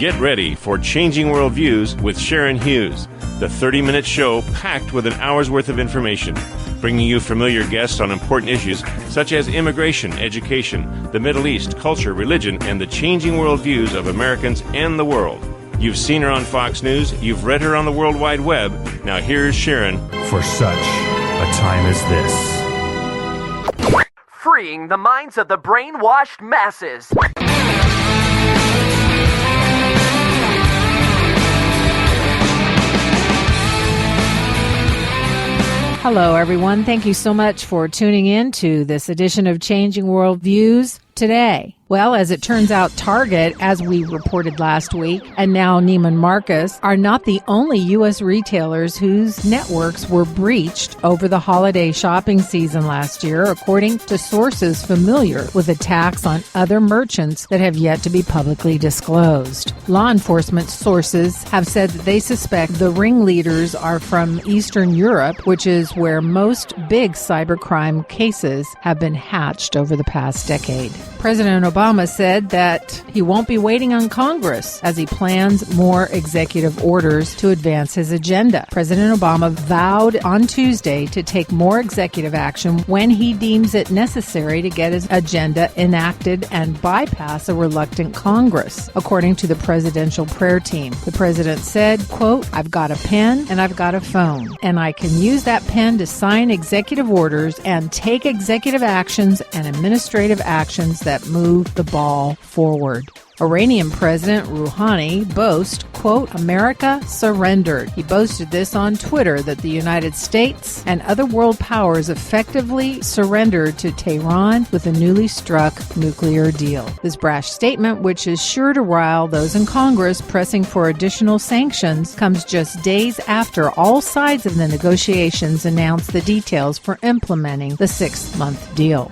Get ready for Changing Worldviews with Sharon Hughes, the 30-minute show packed with an hour's worth of information, bringing you familiar guests on important issues such as immigration, education, the Middle East, culture, religion, and the changing worldviews of Americans and the world. You've seen her on Fox News, you've read her on the World Wide Web. Now here's Sharon. For such a time as this. Freeing the minds of the brainwashed masses. Hello, everyone. Thank you so much for tuning in to this edition of Changing Worldviews today. Well, as it turns out, Target, as we reported last week, and now Neiman Marcus, are not the only U.S. retailers whose networks were breached over the holiday shopping season last year, according to sources familiar with attacks on other merchants that have yet to be publicly disclosed. Law enforcement sources have said that they suspect the ringleaders are from Eastern Europe, which is where most big cybercrime cases have been hatched over the past decade. President Obama said that he won't be waiting on Congress as he plans more executive orders to advance his agenda. President Obama vowed on Tuesday to take more executive action when he deems it necessary to get his agenda enacted and bypass a reluctant Congress, according to the presidential prayer team. The president said, quote, "I've got a pen and I've got a phone, and I can use that pen to sign executive orders and take executive actions and administrative actions that move the ball forward." Iranian President Rouhani boasts, quote, "America surrendered." He boasted this on Twitter that the United States and other world powers effectively surrendered to Tehran with a newly struck nuclear deal. This brash statement, which is sure to rile those in Congress pressing for additional sanctions, comes just days after all sides of the negotiations announced the details for implementing the 6-month deal.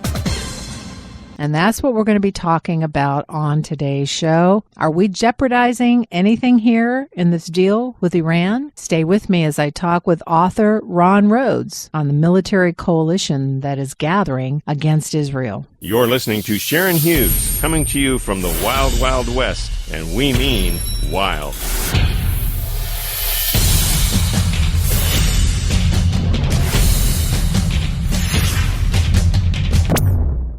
And that's what we're going to be talking about on today's show. Are we jeopardizing anything here in this deal with Iran? Stay with me as I talk with author Rhodes on the military coalition that is gathering against Israel. You're listening to Sharon Hughes, coming to you from the Wild, Wild West, and we mean wild.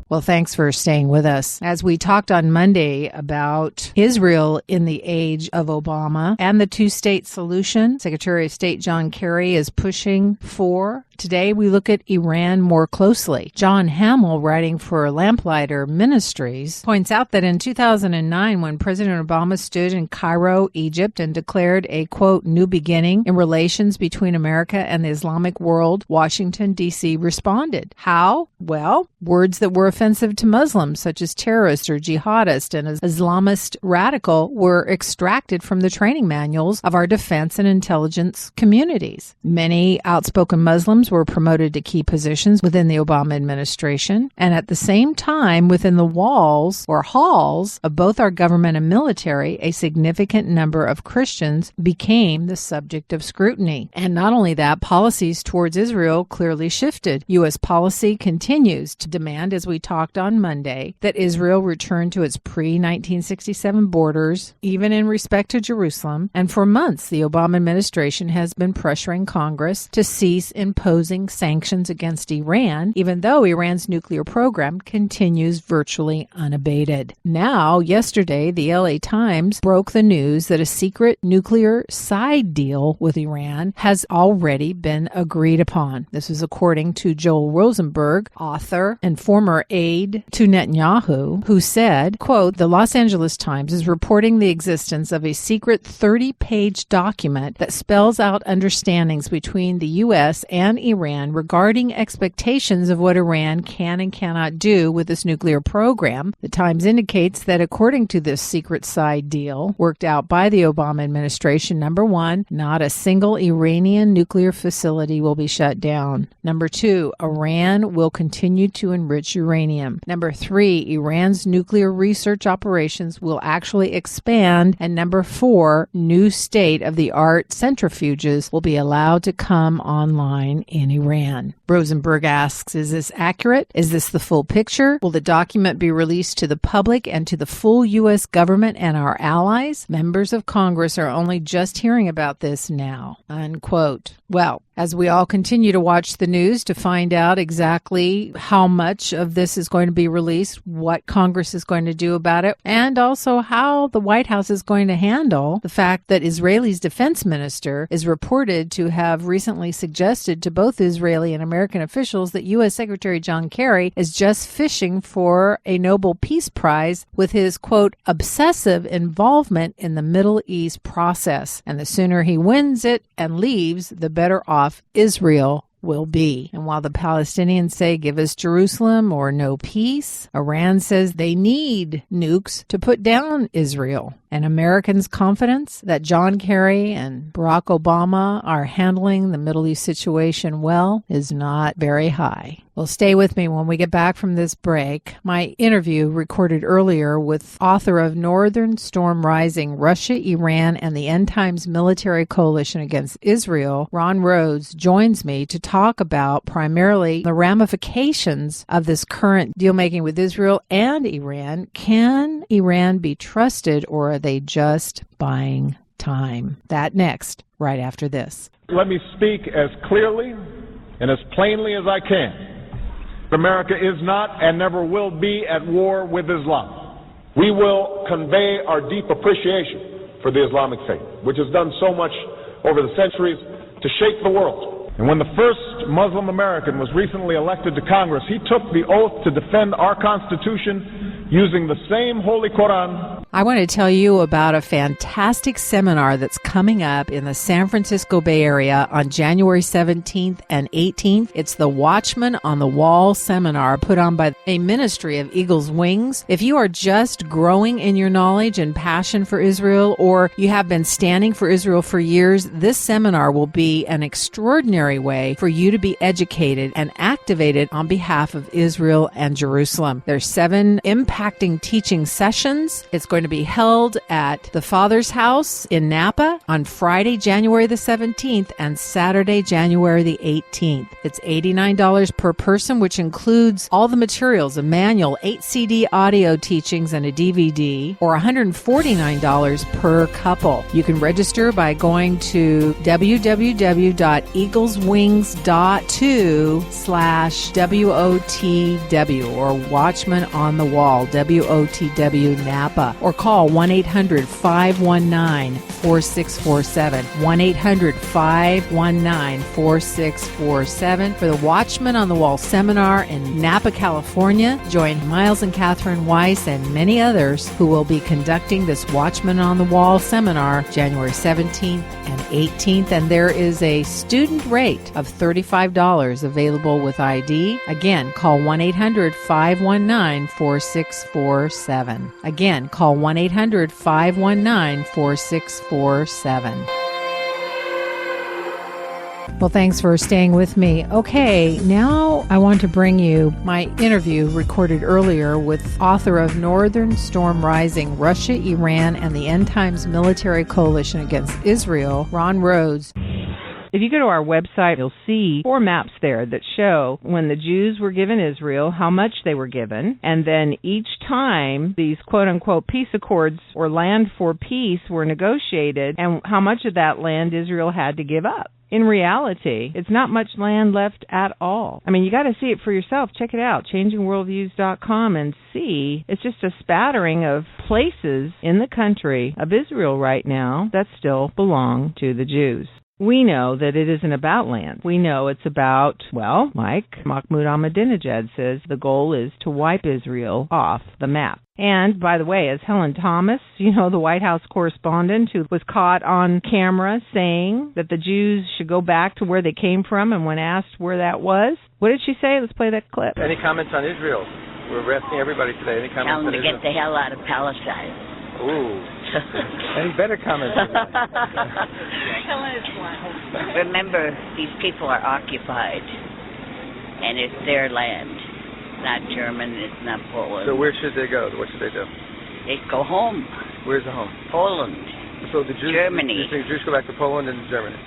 Well, thanks for staying with us. As we talked on Monday about Israel in the age of Obama and the two-state solution, Secretary of State John Kerry is pushing for. Today, we look at Iran more closely. John Hamill, writing for Lamplighter Ministries, points out that in 2009, when President Obama stood in Cairo, Egypt, and declared a, quote, "new beginning in relations between America and the Islamic world," Washington, D.C. responded. How? Well, words that were offensive to Muslims, such as terrorist or jihadist and Islamist radical, were extracted from the training manuals of our defense and intelligence communities. Many outspoken Muslims were promoted to key positions within the Obama administration, and at the same time, within the walls or halls of both our government and military, a significant number of Christians became the subject of scrutiny. And not only that, policies towards Israel clearly shifted. U.S. policy continues to demand, as we talked on Monday, that Israel return to its pre-1967 borders, even in respect to Jerusalem. And for months, the Obama administration has been pressuring Congress to cease imposing sanctions against Iran, even though Iran's nuclear program continues virtually unabated. Now, yesterday, the LA Times broke the news that a secret nuclear side deal with Iran has already been agreed upon. This is according to Joel Rosenberg, author and former aide to Netanyahu, who said, quote, "The Los Angeles Times is reporting the existence of a secret 30-page document that spells out understandings between the U.S. and Iran regarding expectations of what Iran can and cannot do with its nuclear program." The Times indicates that according to this secret side deal worked out by the Obama administration, number one, not a single Iranian nuclear facility will be shut down. Number two, Iran will continue to enrich uranium uranium. Number 3, Iran's nuclear research operations will actually expand. And number 4, new state-of-the-art centrifuges will be allowed to come online in Iran. Rosenberg asks, is this accurate? Is this the full picture? Will the document be released to the public and to the full U.S. government and our allies? Members of Congress are only just hearing about this now. Unquote. Well, as we all continue to watch the news to find out exactly how much of this is going to be released, what Congress is going to do about it, and also how the White House is going to handle the fact that Israel's defense minister is reported to have recently suggested to both Israeli and American officials that U.S. Secretary John Kerry is just fishing for a Nobel Peace Prize with his, quote, obsessive involvement in the Middle East process. And the sooner he wins it and leaves, the better off Israel will be. And while the Palestinians say give us Jerusalem or no peace, Iran says they need nukes to put down Israel. And Americans' confidence that John Kerry and Barack Obama are handling the Middle East situation well is not very high. Well, stay with me when we get back from this break. My interview recorded earlier with author of Northern Storm Rising, Russia, Iran, and the Endtimes Military Coalition Against Israel, Ron Rhodes, joins me to talk about primarily the ramifications of this current deal-making with Israel and Iran. Can Iran be trusted, or are they just buying time? That next, right after this. Let me speak as clearly and as plainly as I can. America is not and never will be at war with Islam. We will convey our deep appreciation for the Islamic faith, which has done so much over the centuries to shape the world. And when the first Muslim American was recently elected to Congress, he took the oath to defend our Constitution using the same Holy Quran. I want to tell you about a fantastic seminar that's coming up in the San Francisco Bay Area on January 17th and 18th. It's the Watchman on the Wall seminar put on by a ministry of Eagle's Wings. If you are just growing in your knowledge and passion for Israel, or you have been standing for Israel for years, this seminar will be an extraordinary way for you to be educated and activated on behalf of Israel and Jerusalem. There's 7 impacting teaching sessions. It's going to be held at the Father's House in Napa on Friday, January the 17th and Saturday, January the 18th. It's $89 per person, which includes all the materials, a manual, 8 CD audio teachings, and a DVD, or $149 per couple. You can register by going to www.eagleswings.to/WOTW or Watchman on the Wall, WOTW Napa, or call 1-800-519-4647, 1-800-519-4647 for the Watchman on the Wall seminar in Napa, California. Join Miles and Catherine Weiss and many others who will be conducting this Watchman on the Wall seminar January 17th and 18th, and there is a student rate of $35 available with ID. Again, call 1-800-519-4647. Again, call 1-800-519-4647. Well, thanks for staying with me. Okay, now I want to bring you my interview recorded earlier with author of Northern Storm Rising, Russia, Iran, and the Endtimes Military Coalition Against Israel, Ron Rhodes. If you go to our website, you'll see 4 maps there that show when the Jews were given Israel, how much they were given, and then each time these quote-unquote peace accords or land for peace were negotiated, and how much of that land Israel had to give up. In reality, it's not much land left at all. I mean, you got to see it for yourself. Check it out, changingworldviews.com, and see. It's just a spattering of places in the country of Israel right now that still belong to the Jews. We know that it isn't about land. We know it's about, well, like Mahmoud Ahmadinejad says, the goal is to wipe Israel off the map. And, by the way, as Helen Thomas, the White House correspondent who was caught on camera saying that the Jews should go back to where they came from, and when asked where that was, what did she say? Let's play that clip. Any comments on Israel? We're asking everybody today. Any comments on Israel? Tell them to get the hell out of Palestine. Ooh. Any better comments? Remember, these people are occupied, and it's their land. not German, it's not Poland. So where should they go? What should they do? They go home. Where's the home? Poland. So the Jews, Germany. You think Jews go back to Poland and Germany?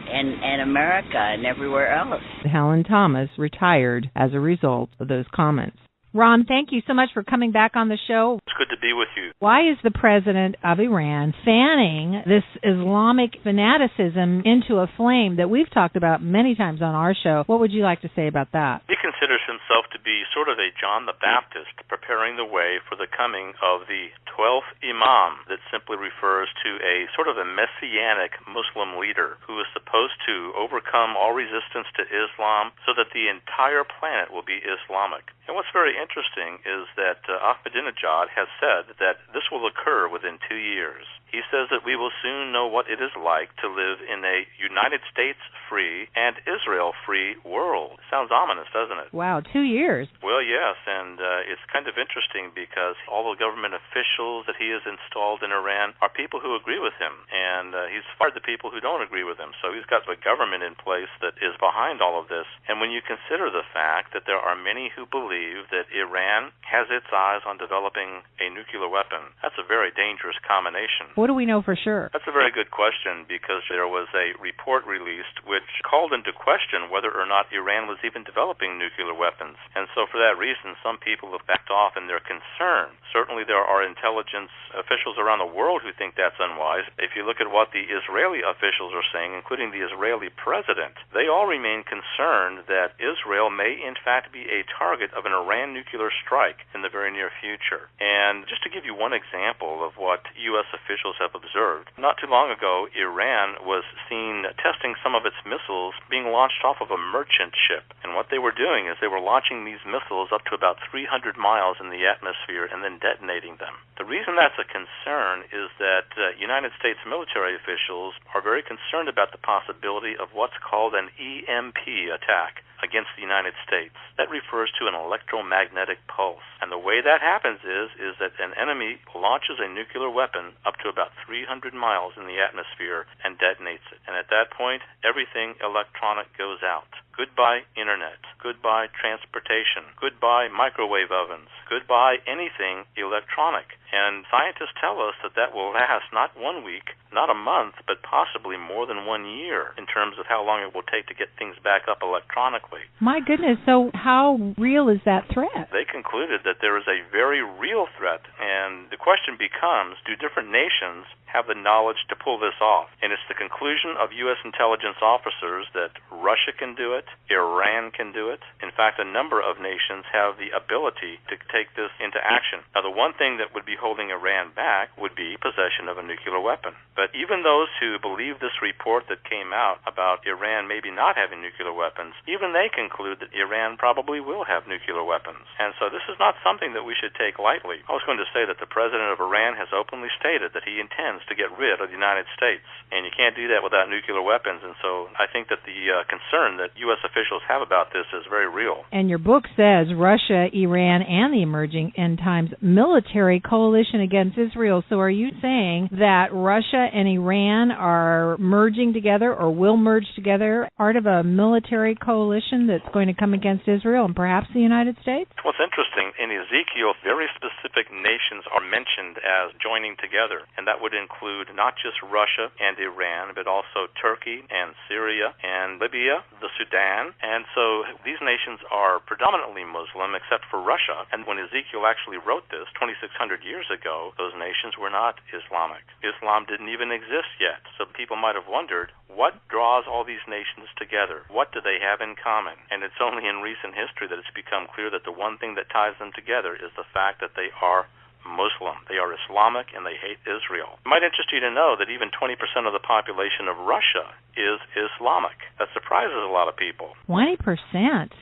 And America and everywhere else. Helen Thomas retired as a result of those comments. Ron, thank you so much for coming back on the show. It's good to be with you. Why is the president of Iran fanning this Islamic fanaticism into a flame that we've talked about many times on our show? What would you like to say about that? He considers himself to be sort of a John the Baptist, preparing the way for the coming of the 12th Imam, that simply refers to a sort of a messianic Muslim leader who is supposed to overcome all resistance to Islam so that the entire planet will be Islamic. And what's very interesting is that Ahmadinejad has said that this will occur within 2 years. He says that we will soon know what it is like to live in a United States-free and Israel-free world. Sounds ominous, doesn't it? Wow, 2 years. Well, yes, and it's kind of interesting because all the government officials that he has installed in Iran are people who agree with him, and he's fired the people who don't agree with him. So he's got a government in place that is behind all of this. And when you consider the fact that there are many who believe that Iran has its eyes on developing a nuclear weapon, that's a very dangerous combination. What do we know for sure? That's a very good question, because there was a report released which called into question whether or not Iran was even developing nuclear weapons. And so for that reason, some people have backed off in their concern. Certainly there are intelligence officials around the world who think that's unwise. If you look at what the Israeli officials are saying, including the Israeli president, they all remain concerned that Israel may in fact be a target of an Iran nuclear strike in the very near future. And just to give you one example of what U.S. officials have observed, not too long ago, Iran was seen testing some of its missiles being launched off of a merchant ship. And what they were doing is they were launching these missiles up to about 300 miles in the atmosphere and then detonating them. The reason that's a concern is that United States military officials are very concerned about the possibility of what's called an EMP attack against the United States. That refers to an electromagnetic pulse. And the way that happens is that an enemy launches a nuclear weapon up to about 300 miles in the atmosphere and detonates it. And at that point, everything electronic goes out. Goodbye internet. Goodbye transportation. Goodbye microwave ovens. Goodbye anything electronic. And scientists tell us that that will last not 1 week, not a month, but possibly more than 1 year in terms of how long it will take to get things back up electronically. My goodness, so how real is that threat? They concluded that there is a very real threat, and the question becomes, do different nations have the knowledge to pull this off? And it's the conclusion of U.S. intelligence officers that Russia can do it, Iran can do it. In fact, a number of nations have the ability to take this into action. Now, the one thing that would be holding Iran back would be possession of a nuclear weapon. But even those who believe this report that came out about Iran maybe not having nuclear weapons, even they conclude that Iran probably will have nuclear weapons. And so this is not something that we should take lightly. I was going to say that the president of Iran has openly stated that he intends to get rid of the United States. And you can't do that without nuclear weapons. And so I think that the concern that U.S. officials have about this is very real. And your book says Russia, Iran, and the emerging Endtimes military coalition against Israel. So are you saying that Russia and Iran are merging together or will merge together, part of a military coalition that's going to come against Israel and perhaps the United States? What's interesting, in Ezekiel, very specific nations are mentioned as joining together, and that would include not just Russia and Iran, but also Turkey and Syria and Libya, the Sudan. And so these nations are predominantly Muslim, except for Russia. And when Ezekiel actually wrote this 2,600 years ago, those nations were not Islamic. Islam didn't even exist yet. So people might have wondered, what draws all these nations together? What do they have in common? And it's only in recent history that it's become clear that the one thing that ties them together is the fact that they are Muslim. They are Islamic and they hate Israel. It might interest you to know that even 20% of the population of Russia is Islamic. That surprises a lot of people. 20%?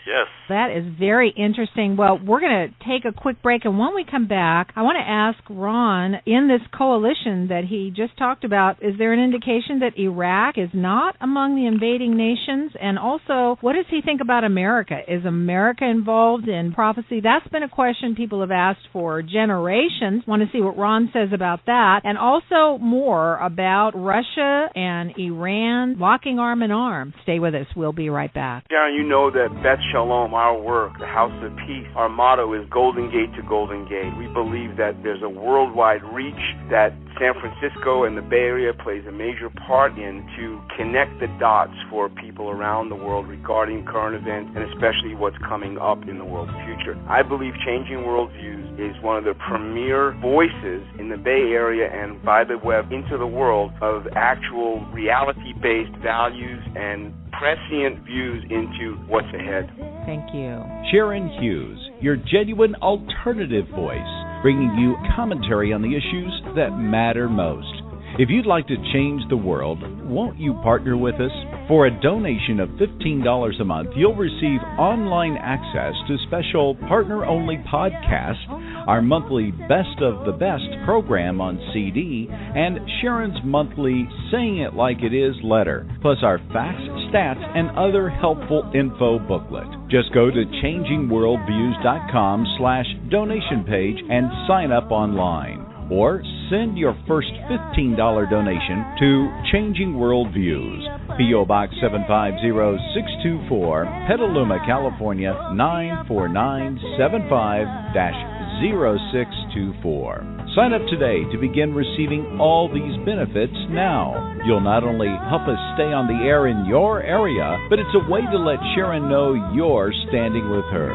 Yes. That is very interesting. Well, we're going to take a quick break, and when we come back, I want to ask Ron, in this coalition that he just talked about, is there an indication that Iraq is not among the invading nations? And also, what does he think about America? Is America involved in prophecy? That's been a question people have asked for generations. Coalition. Want to see what Ron says about that, and also more about Russia and Iran locking arm in arm. Stay with us. We'll be right back. Sharon, you know that Bet Shalom, our work, the House of Peace, our motto is Golden Gate to Golden Gate. We believe that there's a worldwide reach that San Francisco and the Bay Area plays a major part in to connect the dots for people around the world regarding current events and especially what's coming up in the world's future. I believe Changing Worldviews is one of the premier voices in the Bay Area and by the web into the world of actual reality-based values and prescient views into what's ahead. Thank you. Sharon Hughes, your genuine alternative voice, bringing you commentary on the issues that matter most. If you'd like to change the world, won't you partner with us? For a donation of $15 a month, you'll receive online access to special partner-only podcasts, our monthly Best of the Best program on CD, and Sharon's monthly Saying It Like It Is letter, plus our facts, stats, and other helpful info booklet. Just go to changingworldviews.com/donation page and sign up online. Or send your first $15 donation to Changing Worldviews, P.O. Box 750624, Petaluma, California 94975-0624. Sign up today to begin receiving all these benefits now. You'll not only help us stay on the air in your area, but it's a way to let Sharon know you're standing with her.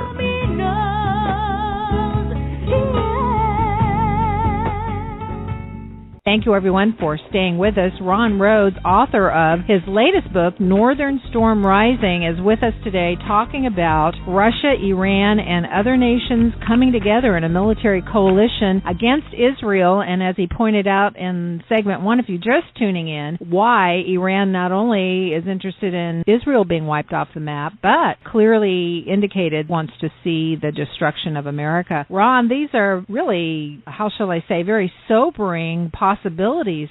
Thank you, everyone, for staying with us. Ron Rhodes, author of his latest book, Northern Storm Rising, is with us today talking about Russia, Iran, and other nations coming together in a military coalition against Israel. And as he pointed out in segment one, if you're just tuning in, why Iran not only is interested in Israel being wiped off the map, but clearly indicated wants to see the destruction of America. Ron, these are really, how shall I say, very sobering possibilities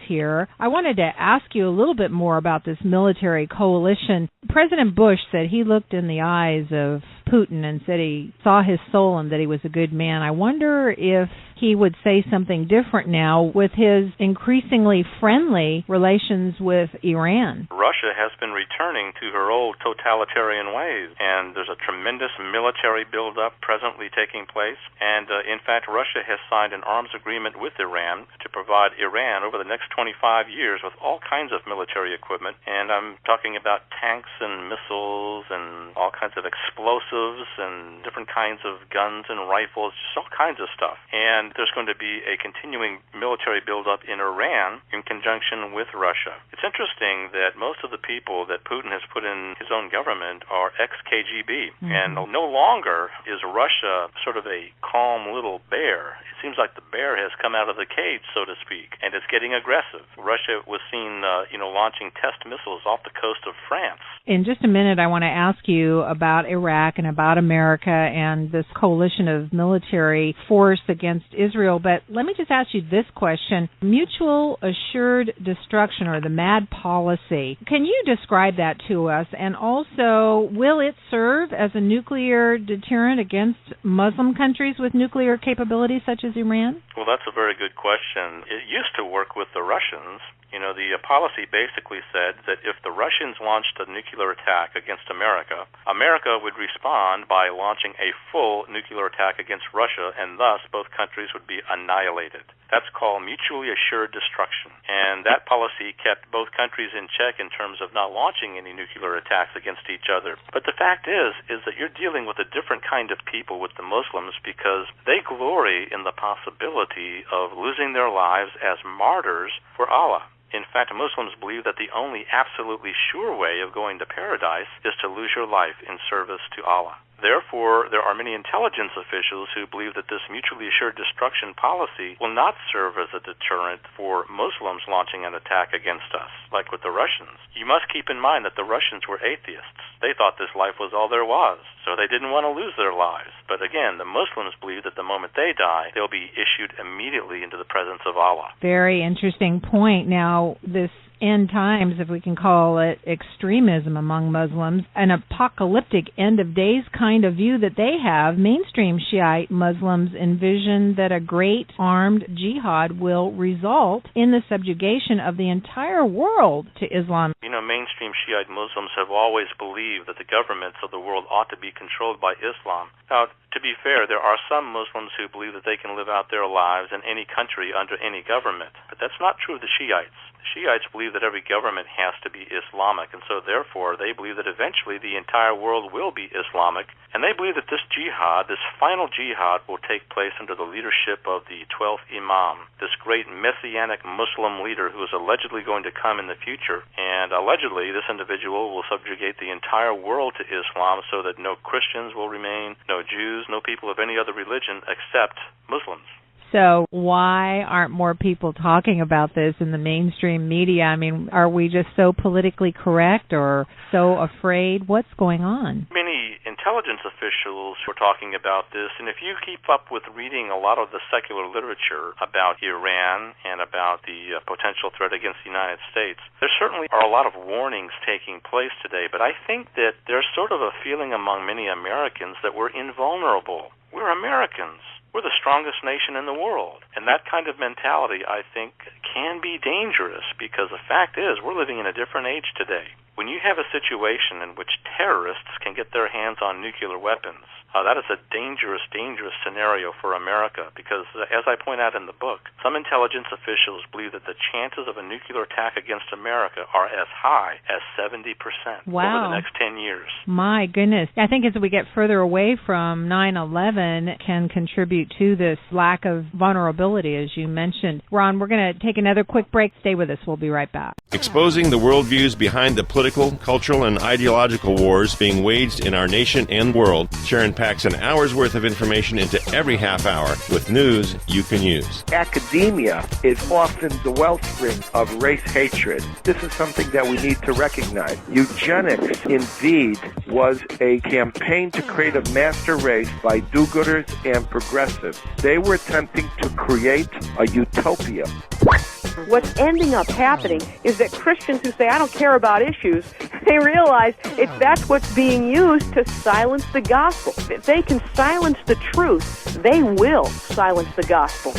here. I wanted to ask you a little bit more about this military coalition. President Bush said he looked in the eyes of Putin and said he saw his soul and that he was a good man. I wonder if he would say something different now with his increasingly friendly relations with Iran. Russia has been returning to her old totalitarian ways, and there's a tremendous military buildup presently taking place. And in fact, Russia has signed an arms agreement with Iran to provide Iran over the next 25 years with all kinds of military equipment. And I'm talking about tanks and missiles and all kinds of explosives and different kinds of guns and rifles, just all kinds of stuff. And there's going to be a continuing military buildup in Iran in conjunction with Russia. It's interesting that most of the people that Putin has put in his own government are ex-KGB, and no longer is Russia sort of a calm little bear. It seems like the bear has come out of the cage, so to speak, and it's getting aggressive. Russia was seen, launching test missiles off the coast of France. In just a minute, I want to ask you about Iraq and about America and this coalition of military force against Israel, but let me just ask you this question. Mutual assured destruction, or the MAD policy, can you describe that to us? And also, will it serve as a nuclear deterrent against Muslim countries with nuclear capabilities such as Iran? Well, that's a very good question. It used to work with the Russians. The policy basically said that if the Russians launched a nuclear attack against America, America would respond by launching a full nuclear attack against Russia, and thus both countries would be annihilated. That's called mutually assured destruction. And that policy kept both countries in check in terms of not launching any nuclear attacks against each other. But the fact is that you're dealing with a different kind of people with the Muslims, because they glory in the possibility of losing their lives as martyrs for Allah. In fact, Muslims believe that the only absolutely sure way of going to paradise is to lose your life in service to Allah. Therefore, there are many intelligence officials who believe that this mutually assured destruction policy will not serve as a deterrent for Muslims launching an attack against us, like with the Russians. You must keep in mind that the Russians were atheists. They thought this life was all there was, so they didn't want to lose their lives. But again, the Muslims believe that the moment they die, they'll be issued immediately into the presence of Allah. Very interesting point. Now, this end times, if we can call it, extremism among Muslims, an apocalyptic end of days kind of view that they have, mainstream Shiite Muslims envision that a great armed jihad will result in the subjugation of the entire world to Islam. You know, mainstream Shiite Muslims have always believed that the governments of the world ought to be controlled by Islam. Now, to be fair, there are some Muslims who believe that they can live out their lives in any country under any government, but that's not true of the Shiites. The Shiites believe that every government has to be Islamic, and so therefore they believe that eventually the entire world will be Islamic, and they believe that this jihad, this final jihad, will take place under the leadership of the 12th Imam, this great messianic Muslim leader who is allegedly going to come in the future, and allegedly this individual will subjugate the entire world to Islam so that no Christians will remain, no Jews, no people of any other religion except Muslims. So why aren't more people talking about this in the mainstream media? I mean, are we just so politically correct or so afraid? What's going on? Many intelligence officials were talking about this, and if you keep up with reading a lot of the secular literature about Iran and about the potential threat against the United States, there certainly are a lot of warnings taking place today, but I think that there's sort of a feeling among many Americans that we're invulnerable. We're Americans. We're the strongest nation in the world. And that kind of mentality, I think, can be dangerous because the fact is we're living in a different age today. When you have a situation in which terrorists can get their hands on nuclear weapons, that is a dangerous, dangerous scenario for America because, as I point out in the book, some intelligence officials believe that the chances of a nuclear attack against America are as high as 70% over the next 10 years. My goodness. I think as we get further away from 9/11 can contribute to this lack of vulnerability, as you mentioned. Ron, we're going to take another quick break. Stay with us. We'll be right back. Exposing the worldviews behind the political, cultural, and ideological wars being waged in our nation and world, Sharon packs an hour's worth of information into every half hour with news you can use. Academia is often the wellspring of race hatred. This is something that we need to recognize. Eugenics, indeed, was a campaign to create a master race by do-gooders and progressives. They were attempting to create a utopia. What's ending up happening is that Christians who say, I don't care about issues, they realize that's what's being used to silence the gospel. If they can silence the truth, they will silence the gospel.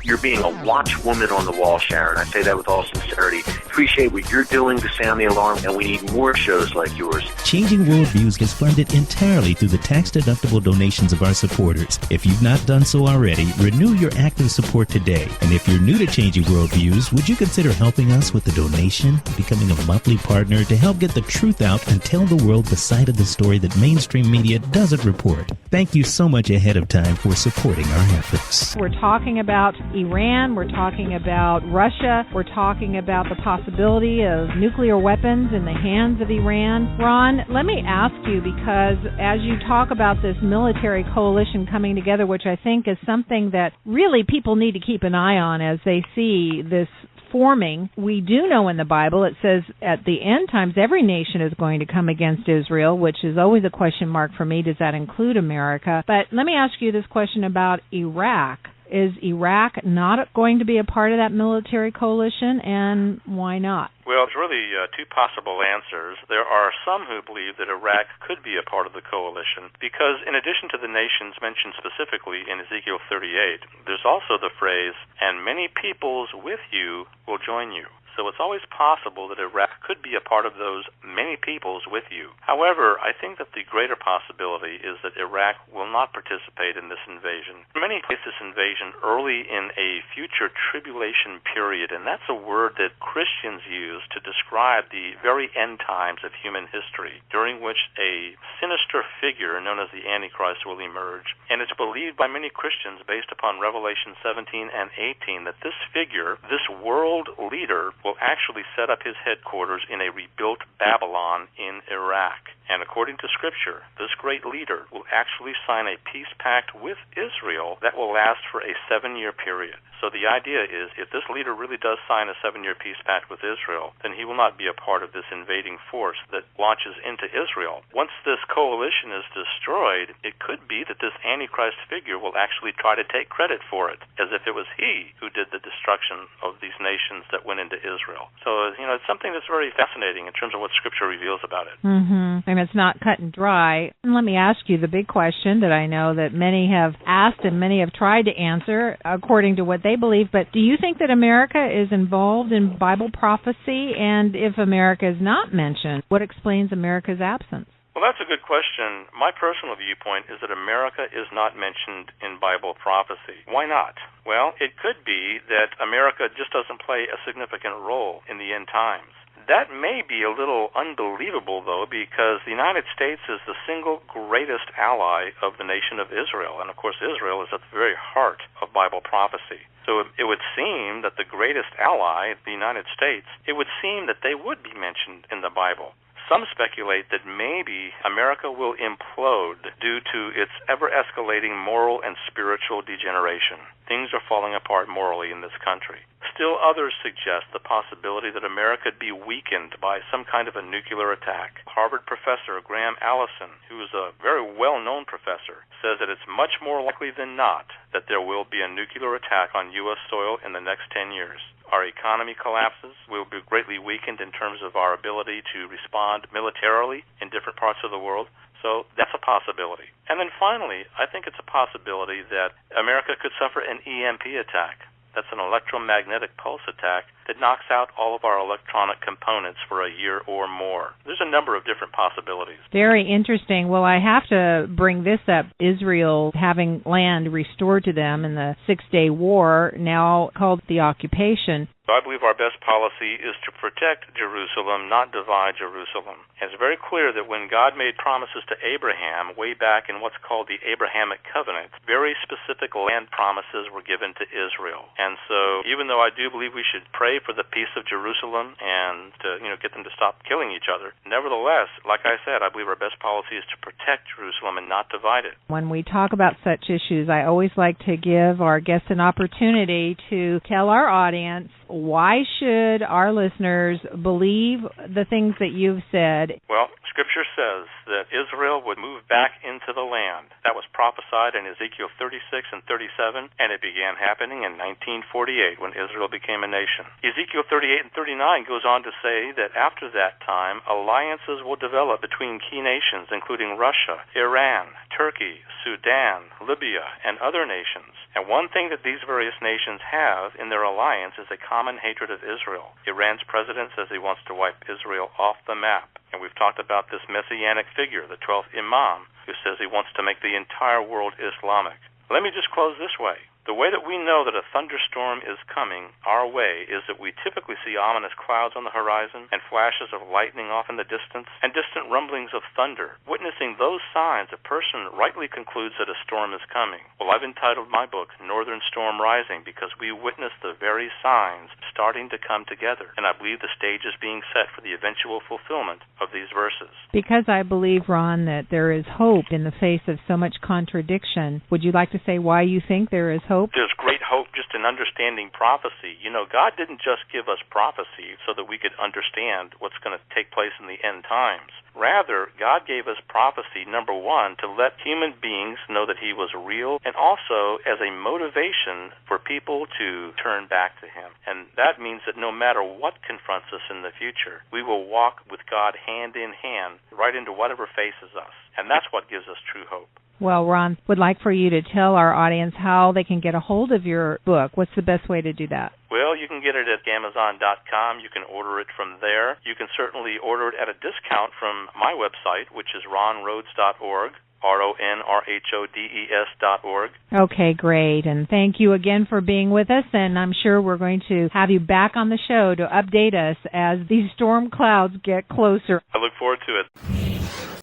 You're being a watchwoman on the wall, Sharon. I say that with all sincerity. Appreciate what you're doing to sound the alarm, and we need more shows like yours. Changing Worldviews is funded entirely through the tax-deductible donations of our supporters. If you've not done so already, renew your active support today. And if you're new to Changing Worldviews, would you consider helping us with a donation, becoming a monthly partner to help get the truth out and tell the world the side of the story that mainstream media doesn't report? Thank you so much ahead of time for supporting our efforts. We're talking about Iran, we're talking about Russia, we're talking about the possibility of nuclear weapons in the hands of Iran. Ron, let me ask you, because as you talk about this military coalition coming together, which I think is something that really people need to keep an eye on as they see this forming. We do know in the Bible it says at the end times every nation is going to come against Israel, which is always a question mark for me. Does that include America? But let me ask you this question about Iraq. Is Iraq not going to be a part of that military coalition, and why not? Well, it's really two possible answers. There are some who believe that Iraq could be a part of the coalition because in addition to the nations mentioned specifically in Ezekiel 38, there's also the phrase, and many peoples with you will join you. So it's always possible that Iraq could be a part of those many peoples with you. However, I think that the greater possibility is that Iraq will not participate in this invasion. Many place this invasion early in a future tribulation period, and that's a word that Christians use to describe the very end times of human history, during which a sinister figure known as the Antichrist will emerge. And it's believed by many Christians, based upon Revelation 17 and 18, that this figure, this world leader, will actually set up his headquarters in a rebuilt Babylon in Iraq. And according to Scripture, this great leader will actually sign a peace pact with Israel that will last for a 7-year period. So the idea is, if this leader really does sign a 7-year peace pact with Israel, then he will not be a part of this invading force that launches into Israel. Once this coalition is destroyed, it could be that this Antichrist figure will actually try to take credit for it, as if it was he who did the destruction of these nations that went into Israel. So, it's something that's very fascinating in terms of what Scripture reveals about it. Mm-hmm. And it's not cut and dry. And let me ask you the big question that I know that many have asked and many have tried to answer according to what they believe, but do you think that America is involved in Bible prophecy? And if America is not mentioned, what explains America's absence? Well, that's a good question. My personal viewpoint is that America is not mentioned in Bible prophecy. Why not? Well, it could be that America just doesn't play a significant role in the end times. That may be a little unbelievable, though, because the United States is the single greatest ally of the nation of Israel. And, of course, Israel is at the very heart of Bible prophecy. So it would seem that the greatest ally, the United States, it would seem that they would be mentioned in the Bible. Some speculate that maybe America will implode due to its ever-escalating moral and spiritual degeneration. Things are falling apart morally in this country. Still others suggest the possibility that America could be weakened by some kind of a nuclear attack. Harvard professor Graham Allison, who is a very well-known professor, says that it's much more likely than not that there will be a nuclear attack on U.S. soil in the next 10 years. Our economy collapses. We'll be greatly weakened in terms of our ability to respond militarily in different parts of the world. So that's a possibility. And then finally, I think it's a possibility that America could suffer an EMP attack. That's an electromagnetic pulse attack that knocks out all of our electronic components for a year or more. There's a number of different possibilities. Very interesting. Well, I have to bring this up. Israel having land restored to them in the Six-Day War, now called the occupation. So I believe our best policy is to protect Jerusalem, not divide Jerusalem. And it's very clear that when God made promises to Abraham way back in what's called the Abrahamic Covenant, very specific land promises were given to Israel. And so even though I do believe we should pray for the peace of Jerusalem and to, get them to stop killing each other, nevertheless, like I said, I believe our best policy is to protect Jerusalem and not divide it. When we talk about such issues, I always like to give our guests an opportunity to tell our audience, why should our listeners believe the things that you've said? Well, Scripture says that Israel would move back into the land. That was prophesied in Ezekiel 36 and 37, and it began happening in 1948 when Israel became a nation. Ezekiel 38 and 39 goes on to say that after that time, alliances will develop between key nations, including Russia, Iran, Turkey, Sudan, Libya, and other nations. And one thing that these various nations have in their alliance is a common hatred of Israel. Iran's president says he wants to wipe Israel off the map. And we've talked about this messianic figure, the 12th Imam, who says he wants to make the entire world Islamic. Let me just close this way. The way that we know that a thunderstorm is coming our way is that we typically see ominous clouds on the horizon and flashes of lightning off in the distance and distant rumblings of thunder. Witnessing those signs, a person rightly concludes that a storm is coming. Well, I've entitled my book, Northern Storm Rising, because we witness the very signs starting to come together, and I believe the stage is being set for the eventual fulfillment of these verses. Because I believe, Ron, that there is hope in the face of so much contradiction, would you like to say why you think there is hope? There's great hope just in understanding prophecy. God didn't just give us prophecy so that we could understand what's going to take place in the end times. Rather, God gave us prophecy, number one, to let human beings know that He was real, and also as a motivation for people to turn back to Him. And that means that no matter what confronts us in the future, we will walk with God hand in hand right into whatever faces us. And that's what gives us true hope. Well, Ron, would like for you to tell our audience how they can get a hold of your book. What's the best way to do that? Well, you can get it at Amazon.com. You can order it from there. You can certainly order it at a discount from my website, which is ronrhodes.org. RONRHODES.org. Okay, great. And thank you again for being with us. And I'm sure we're going to have you back on the show to update us as these storm clouds get closer. I look forward to it.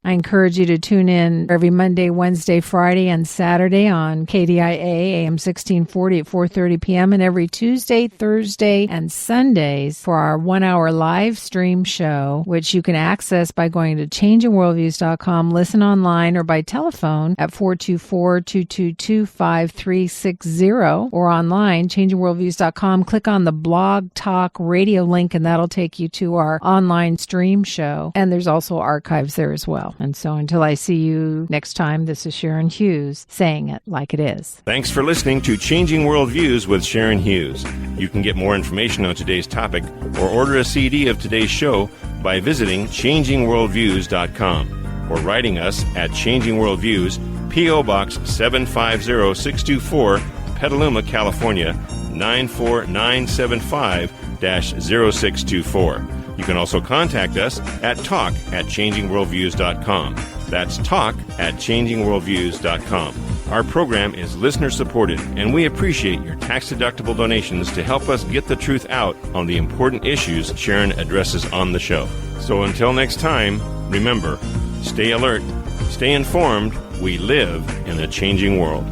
I encourage you to tune in every Monday, Wednesday, Friday, and Saturday on KDIA AM 1640 at 4:30 p.m. and every Tuesday, Thursday, and Sundays for our 1-hour live stream show, which you can access by going to changingworldviews.com, listen online, or by telephone at 424-222-5360, or online, changingworldviews.com. Click on the Blog Talk Radio link, and that'll take you to our online stream show. And there's also archives there as well. And so until I see you next time, this is Sharon Hughes saying it like it is. Thanks for listening to Changing Worldviews with Sharon Hughes. You can get more information on today's topic or order a CD of today's show by visiting changingworldviews.com or writing us at Changing Worldviews, P.O. Box 750624, Petaluma, California, 94975-0624. You can also contact us at talk@changingworldviews.com. That's talk@changingworldviews.com. Our program is listener-supported, and we appreciate your tax-deductible donations to help us get the truth out on the important issues Sharon addresses on the show. So until next time, remember, stay alert, stay informed. We live in a changing world.